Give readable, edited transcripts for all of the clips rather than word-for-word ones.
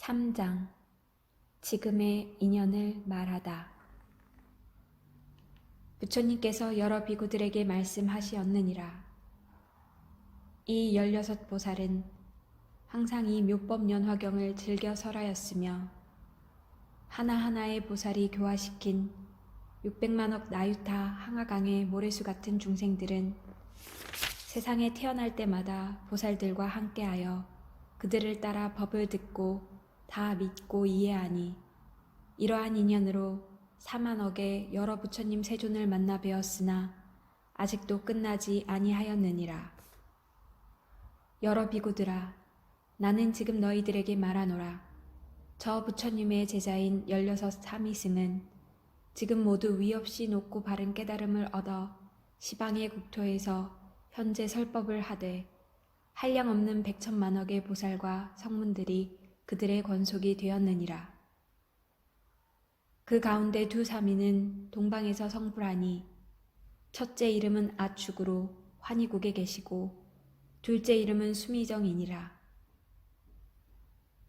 3장 지금의 인연을 말하다. 부처님께서 여러 비구들에게 말씀하시었느니라. 이 16보살은 항상 이 묘법연화경을 즐겨 설하였으며 하나하나의 보살이 교화시킨 600만억 나유타 항아강의 모래수 같은 중생들은 세상에 태어날 때마다 보살들과 함께하여 그들을 따라 법을 듣고 다 믿고 이해하니 이러한 인연으로 4만억의 여러 부처님 세존을 만나 뵈었으나 아직도 끝나지 아니하였느니라. 여러 비구들아, 나는 지금 너희들에게 말하노라. 저 부처님의 제자인 16 사미승은 지금 모두 위 없이 높고 바른 깨달음을 얻어 시방의 국토에서 현재 설법을 하되 한량없는 100천만억의 보살과 성문들이 그들의 권속이 되었느니라. 그 가운데 두 사미는 동방에서 성불하니 첫째 이름은 아축으로 환희국에 계시고 둘째 이름은 수미정이니라.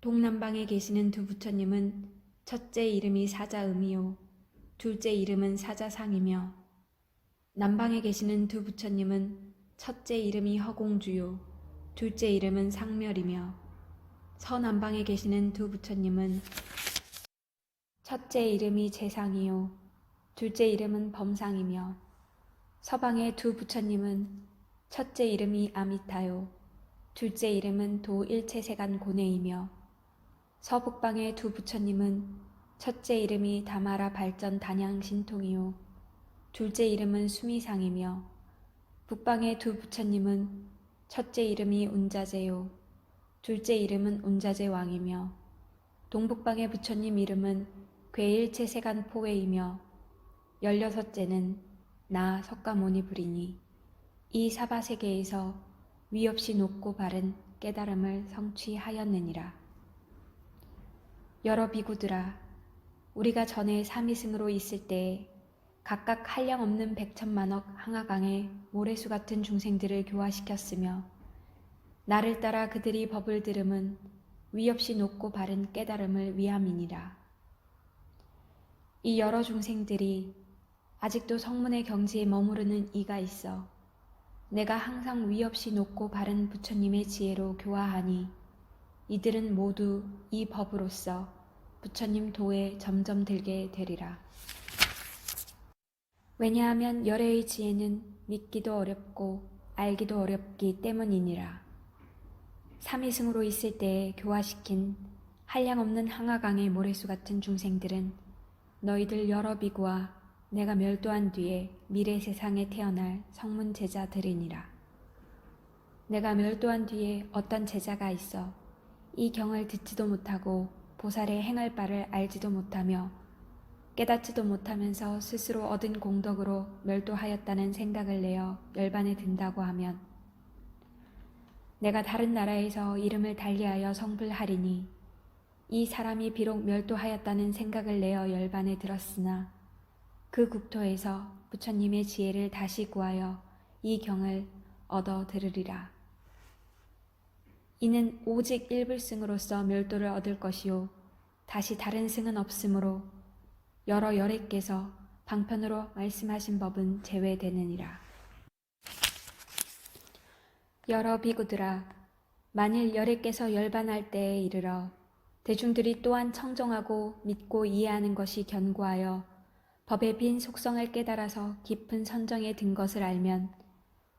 동남방에 계시는 두 부처님은 첫째 이름이 사자음이요 둘째 이름은 사자상이며 남방에 계시는 두 부처님은 첫째 이름이 허공주요 둘째 이름은 상멸이며 서남방에 계시는 두 부처님은 첫째 이름이 재상이요 둘째 이름은 범상이며 서방의 두 부처님은 첫째 이름이 아미타요 둘째 이름은 도일체세간 고네이며 서북방의 두 부처님은 첫째 이름이 다마라 발전 단양 신통이요 둘째 이름은 수미상이며 북방의 두 부처님은 첫째 이름이 운자제요 둘째 이름은 운자제 왕이며 동북방의 부처님 이름은 괴일체세간 포웨이며 16째는 나 석가모니불이니 이 사바세계에서 위없이 높고 바른 깨달음을 성취하였느니라. 여러 비구들아, 우리가 전에 사미승으로 있을 때에 각각 한량없는 100천만억 항아강의 모래수 같은 중생들을 교화시켰으며 나를 따라 그들이 법을 들음은 위없이 높고 바른 깨달음을 위함이니라. 이 여러 중생들이 아직도 성문의 경지에 머무르는 이가 있어 내가 항상 위없이 높고 바른 부처님의 지혜로 교화하니 이들은 모두 이 법으로서 부처님 도에 점점 들게 되리라. 왜냐하면 열애의 지혜는 믿기도 어렵고 알기도 어렵기 때문이니라. 사미승으로 있을 때에 교화시킨 한량없는 항아강의 모래수 같은 중생들은 너희들 여러 비구와 내가 멸도한 뒤에 미래 세상에 태어날 성문 제자들이니라. 내가 멸도한 뒤에 어떤 제자가 있어 이 경을 듣지도 못하고 보살의 행할 바를 알지도 못하며 깨닫지도 못하면서 스스로 얻은 공덕으로 멸도하였다는 생각을 내어 열반에 든다고 하면 내가 다른 나라에서 이름을 달리하여 성불하리니 이 사람이 비록 멸도하였다는 생각을 내어 열반에 들었으나 그 국토에서 부처님의 지혜를 다시 구하여 이 경을 얻어 들으리라. 이는 오직 일불승으로서 멸도를 얻을 것이요 다시 다른 승은 없으므로 여러 열애께서 방편으로 말씀하신 법은 제외되느니라. 여러 비구들아, 만일 열애께서 열반할 때에 이르러 대중들이 또한 청정하고 믿고 이해하는 것이 견고하여 법의 빈 속성을 깨달아서 깊은 선정에 든 것을 알면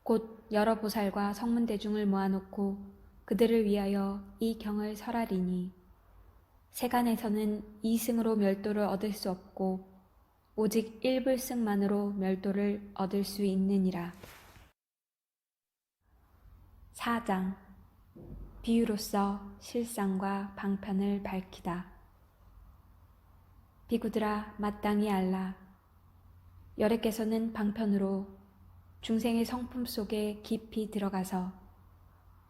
곧 여러 보살과 성문대중을 모아놓고 그들을 위하여 이 경을 설하리니 세간에서는 이승으로 멸도를 얻을 수 없고 오직 일불승만으로 멸도를 얻을 수 있느니라. 4장 비유로서 실상과 방편을 밝히다. 비구들아, 마땅히 알라. 열애께서는 방편으로 중생의 성품 속에 깊이 들어가서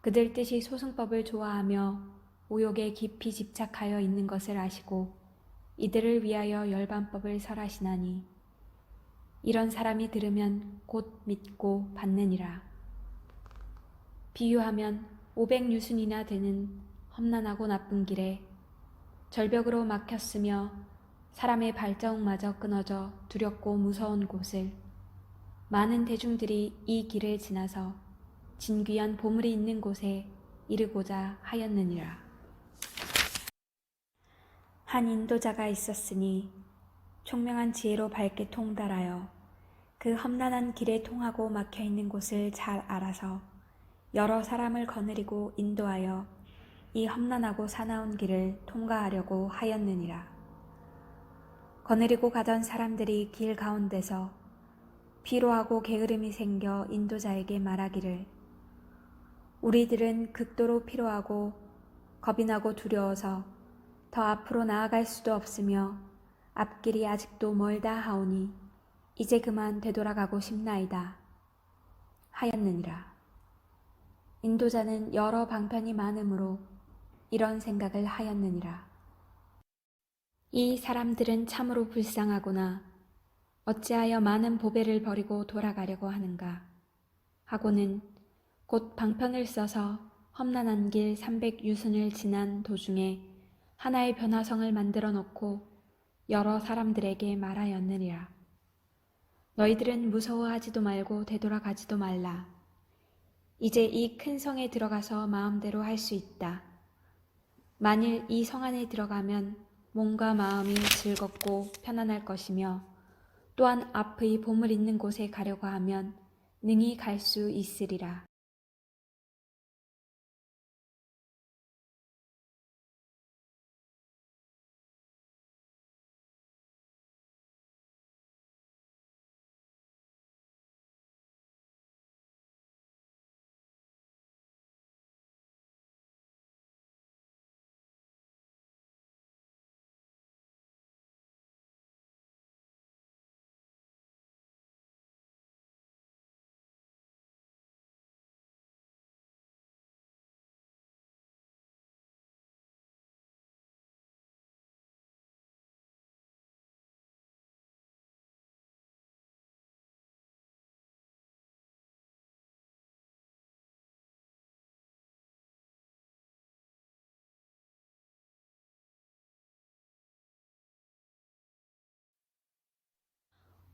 그들 뜻이 소승법을 좋아하며 오욕에 깊이 집착하여 있는 것을 아시고 이들을 위하여 열반법을 설하시나니 이런 사람이 들으면 곧 믿고 받느니라. 비유하면 500유순이나 되는 험난하고 나쁜 길에 절벽으로 막혔으며 사람의 발자국마저 끊어져 두렵고 무서운 곳을 많은 대중들이 이 길을 지나서 진귀한 보물이 있는 곳에 이르고자 하였느니라. 한 인도자가 있었으니 총명한 지혜로 밝게 통달하여 그 험난한 길에 통하고 막혀있는 곳을 잘 알아서 여러 사람을 거느리고 인도하여 이 험난하고 사나운 길을 통과하려고 하였느니라. 거느리고 가던 사람들이 길 가운데서 피로하고 게으름이 생겨 인도자에게 말하기를, 우리들은 극도로 피로하고 겁이 나고 두려워서 더 앞으로 나아갈 수도 없으며 앞길이 아직도 멀다 하오니 이제 그만 되돌아가고 싶나이다 하였느니라. 인도자는 여러 방편이 많으므로 이런 생각을 하였느니라. 이 사람들은 참으로 불쌍하구나. 어찌하여 많은 보배를 버리고 돌아가려고 하는가 하고는 곧 방편을 써서 험난한 길 300유순을 지난 도중에 하나의 변화성을 만들어 놓고 여러 사람들에게 말하였느니라. 너희들은 무서워하지도 말고 되돌아가지도 말라. 이제 이 큰 성에 들어가서 마음대로 할 수 있다. 만일 이 성 안에 들어가면 몸과 마음이 즐겁고 편안할 것이며 또한 앞의 보물 있는 곳에 가려고 하면 능히 갈 수 있으리라.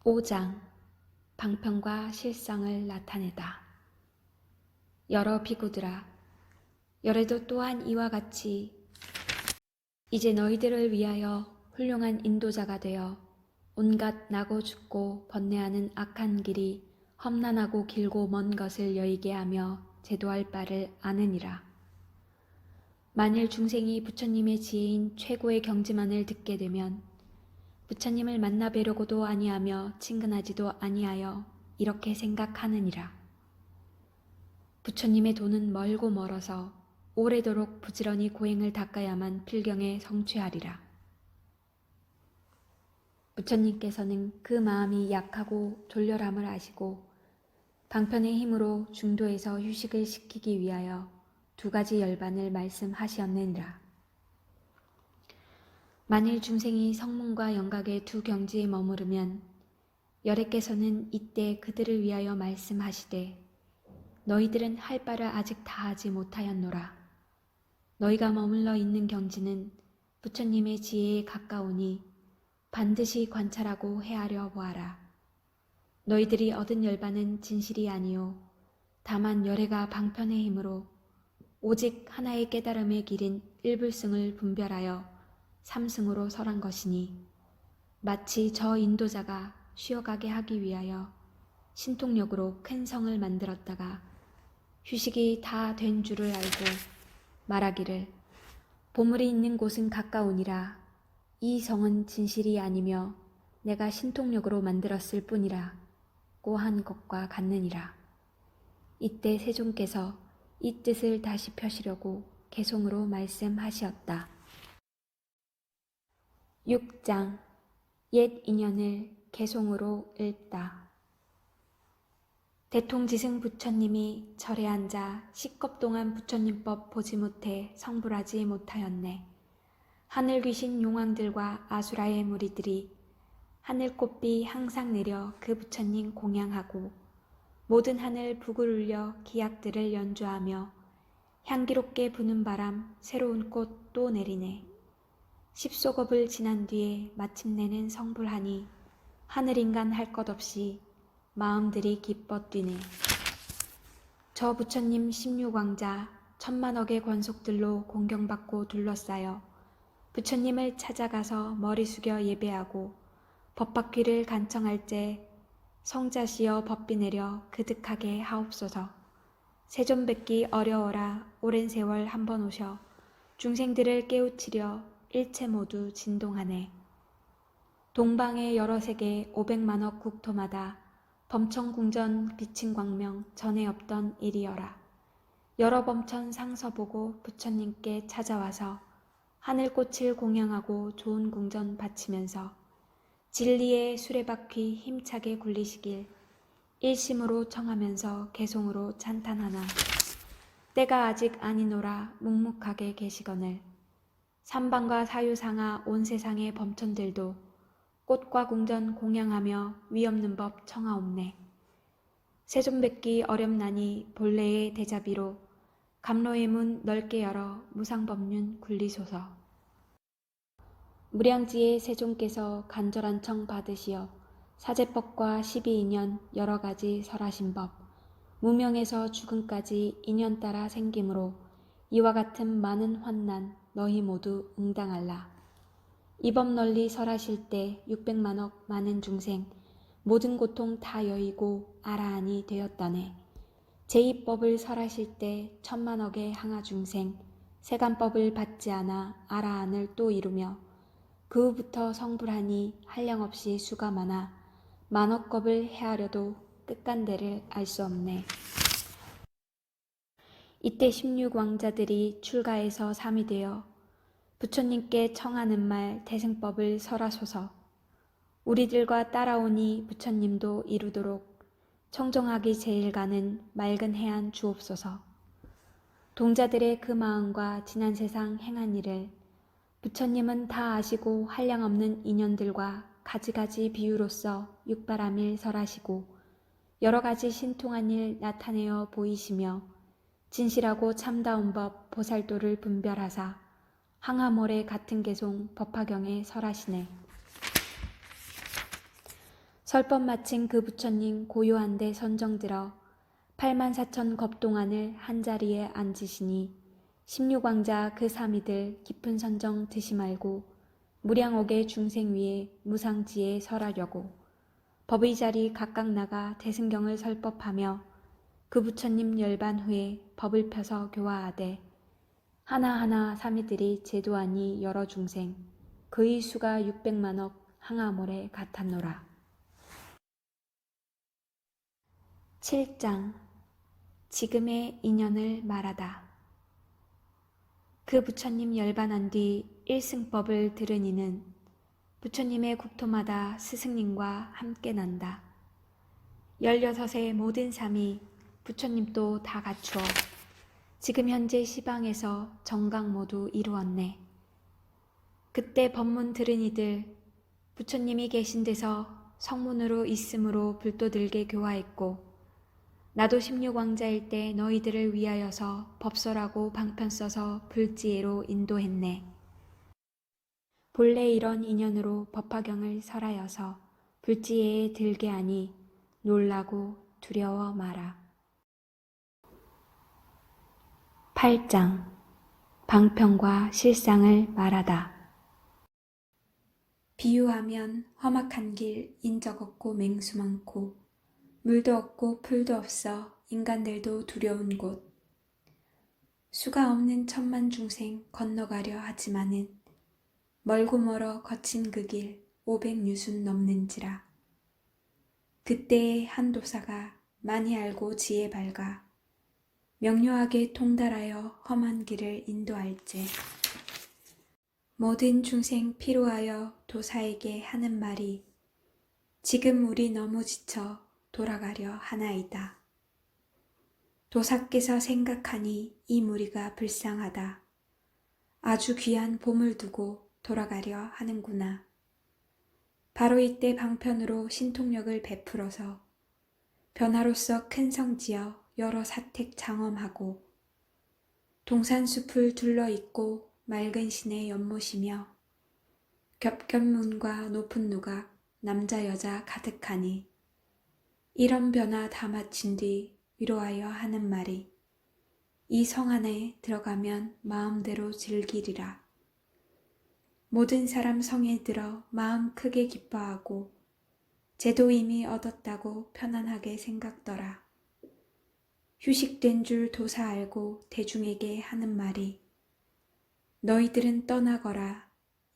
(5장) 방편과 실성을 나타내다. 여러 비구들아, 열에도 또한 이와 같이 이제 너희들을 위하여 훌륭한 인도자가 되어 온갖 나고 죽고 번뇌하는 악한 길이 험난하고 길고 먼 것을 여의게 하며 제도할 바를 아느니라. 만일 중생이 부처님의 지혜인 최고의 경지만을 듣게 되면 부처님을 만나 뵈려고도 아니하며 친근하지도 아니하여 이렇게 생각하느니라. 부처님의 도는 멀고 멀어서 오래도록 부지런히 고행을 닦아야만 필경에 성취하리라. 부처님께서는 그 마음이 약하고 졸렬함을 아시고 방편의 힘으로 중도에서 휴식을 시키기 위하여 2가지 열반을 말씀하시었느니라. 만일 중생이 성문과 영각의 2 경지에 머무르면 열애께서는 이때 그들을 위하여 말씀하시되, 너희들은 할 바를 아직 다 하지 못하였노라. 너희가 머물러 있는 경지는 부처님의 지혜에 가까우니 반드시 관찰하고 헤아려 보아라. 너희들이 얻은 열반은 진실이 아니요 다만 열애가 방편의 힘으로 오직 하나의 깨달음의 길인 일불승을 분별하여 3승으로 설한 것이니, 마치 저 인도자가 쉬어가게 하기 위하여 신통력으로 큰 성을 만들었다가 휴식이 다 된 줄을 알고 말하기를, 보물이 있는 곳은 가까우니라. 이 성은 진실이 아니며 내가 신통력으로 만들었을 뿐이라고 한 것과 같느니라. 이때 세존께서 이 뜻을 다시 펴시려고 개송으로 말씀하시었다. 6장 옛 인연을 개송으로 읽다. 대통지승 부처님이 절에 앉아 10겁 동안 부처님법 보지 못해 성불하지 못하였네. 하늘 귀신 용왕들과 아수라의 무리들이 하늘꽃비 항상 내려 그 부처님 공양하고 모든 하늘 북을 울려 기악들을 연주하며 향기롭게 부는 바람 새로운 꽃 또 내리네. 십소겁을 지난 뒤에 마침내는 성불하니 하늘인간 할 것 없이 마음들이 기뻐 뛰네. 저 부처님 16왕자 천만억의 권속들로 공경받고 둘러싸여 부처님을 찾아가서 머리 숙여 예배하고 법바퀴를 간청할 때 성자시여 법비 내려 그득하게 하옵소서. 세존 뵙기 어려워라 오랜 세월 한번 오셔 중생들을 깨우치려 일체 모두 진동하네. 동방의 여러 세계 500만억 국토마다 범천궁전 비친 광명 전에 없던 일이여라. 여러 범천 상서 보고 부처님께 찾아와서 하늘꽃을 공양하고 좋은 궁전 바치면서 진리의 수레바퀴 힘차게 굴리시길 일심으로 청하면서 개송으로 찬탄하나 때가 아직 아니노라 묵묵하게 계시거늘 삼방과 사유상하 온 세상의 범천들도 꽃과 궁전 공양하며 위없는 법 청하옵네. 세존 뵙기 어렵나니 본래의 대자비로 감로의 문 넓게 열어 무상법륜 굴리소서. 무량지의 세존께서 간절한 청 받으시어 사제법과 12인연 여러 가지 설하신 법 무명에서 죽음까지 인연 따라 생김으로 이와 같은 많은 환난 너희 모두 응당할라. 이 법 널리 설하실 때 600만억 많은 중생 모든 고통 다 여의고 아라한이 되었다네. 제2법을 설하실 때 1000만억의 항하 중생 세간법을 받지 않아 아라한을 또 이루며 그 후부터 성불하니 한량없이 수가 많아 만억겁을 헤아려도 끝간대를 알 수 없네. 이때 16왕자들이 출가해서 삼이 되어 부처님께 청하는 말 대승법을 설하소서. 우리들과 따라오니 부처님도 이루도록 청정하기 제일 가는 맑은 해안 주옵소서. 동자들의 그 마음과 지난 세상 행한 일을 부처님은 다 아시고 한량없는 인연들과 가지가지 비유로서 육바람일 설하시고 여러 가지 신통한 일 나타내어 보이시며 진실하고 참다운 법 보살도를 분별하사 항하몰에 같은 개송 법화경에 설하시네. 설법 마친 그 부처님 고요한데 선정들어 84,000 겁동안을 한자리에 앉으시니 16왕자 그 사미들 깊은 선정 드시 말고 무량옥의 중생 위에 무상지에 설하려고 법의 자리 각각 나가 대승경을 설법하며 그 부처님 열반 후에 법을 펴서 교화하되 하나하나 사미들이 제도하니 여러 중생 그의 수가 600만억 항하몰에 같았노라. 7장 지금의 인연을 말하다. 그 부처님 열반한 뒤 일승법을 들은 이는 부처님의 국토마다 스승님과 함께 난다. 16의 모든 삶이 부처님도 다 갖추어 지금 현재 시방에서 정각 모두 이루었네. 그때 법문 들은 이들 부처님이 계신 데서 성문으로 있음으로 불도들게 교화했고 나도 16왕자일 때 너희들을 위하여서 법설하고 방편 써서 불지혜로 인도했네. 본래 이런 인연으로 법화경을 설하여서 불지혜에 들게 하니 놀라고 두려워 마라. 8장 방편과 실상을 말하다. 비유하면 험악한 길 인적 없고 맹수 많고 물도 없고 풀도 없어 인간들도 두려운 곳 수가 없는 천만 중생 건너가려 하지만은 멀고 멀어 거친 그 길 500유순 넘는지라. 그때의 한 도사가 많이 알고 지혜 밝아 명료하게 통달하여 험한 길을 인도할제 모든 중생 피로하여 도사에게 하는 말이 지금 우리 너무 지쳐 돌아가려 하나이다. 도사께서 생각하니 이 무리가 불쌍하다. 아주 귀한 봄을 두고 돌아가려 하는구나. 바로 이때 방편으로 신통력을 베풀어서 변화로서 큰 성지어 여러 사택 장엄하고 동산숲을 둘러있고 맑은 신의 연못이며 겹겹문과 높은 누각, 남자 여자 가득하니 이런 변화 다 마친 뒤 위로하여 하는 말이 이 성 안에 들어가면 마음대로 즐기리라. 모든 사람 성에 들어 마음 크게 기뻐하고 제도 이미 얻었다고 편안하게 생각더라. 휴식된 줄 도사 알고 대중에게 하는 말이 너희들은 떠나거라.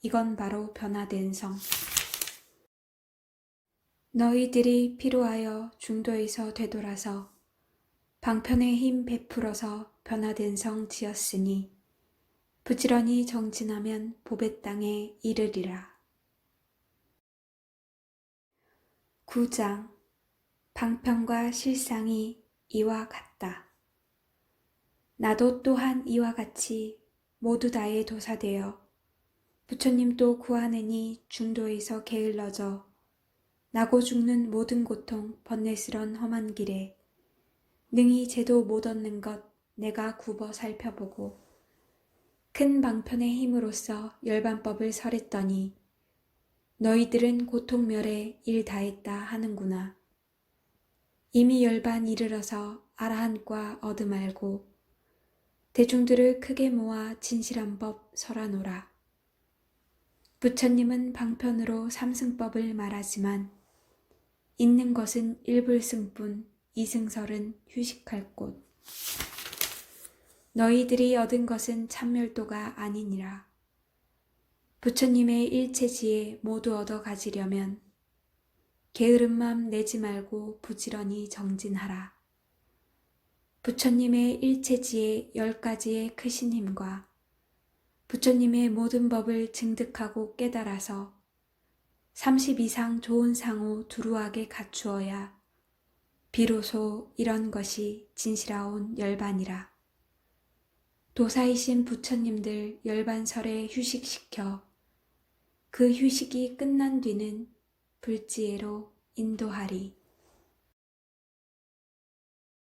이건 바로 변화된 성. 너희들이 필요하여 중도에서 되돌아서 방편의 힘 베풀어서 변화된 성 지었으니 부지런히 정진하면 보배 땅에 이르리라. 9장 방편과 실상이 이와 같다. 나도 또한 이와 같이 모두 다의 도사되어 부처님도 구하느니 중도에서 게을러져 나고 죽는 모든 고통 번뇌스런 험한 길에 능히 제도 못 얻는 것 내가 굽어 살펴보고 큰 방편의 힘으로써 열반법을 설했더니 너희들은 고통멸에 일 다했다 하는구나. 이미 열반 이르러서 아라한과 얻음 알고 대중들을 크게 모아 진실한 법 설하노라. 부처님은 방편으로 삼승법을 말하지만 있는 것은 일불승뿐 이승설은 휴식할 곳. 너희들이 얻은 것은 참멸도가 아니니라. 부처님의 일체지에 모두 얻어 가지려면 게으른 맘 내지 말고 부지런히 정진하라. 부처님의 일체지에 10가지의 크신 힘과 부처님의 모든 법을 증득하고 깨달아서 30 이상 좋은 상호 두루하게 갖추어야 비로소 이런 것이 진실하온 열반이라. 도사이신 부처님들 열반설에 휴식시켜 그 휴식이 끝난 뒤는 불지혜로 인도하리.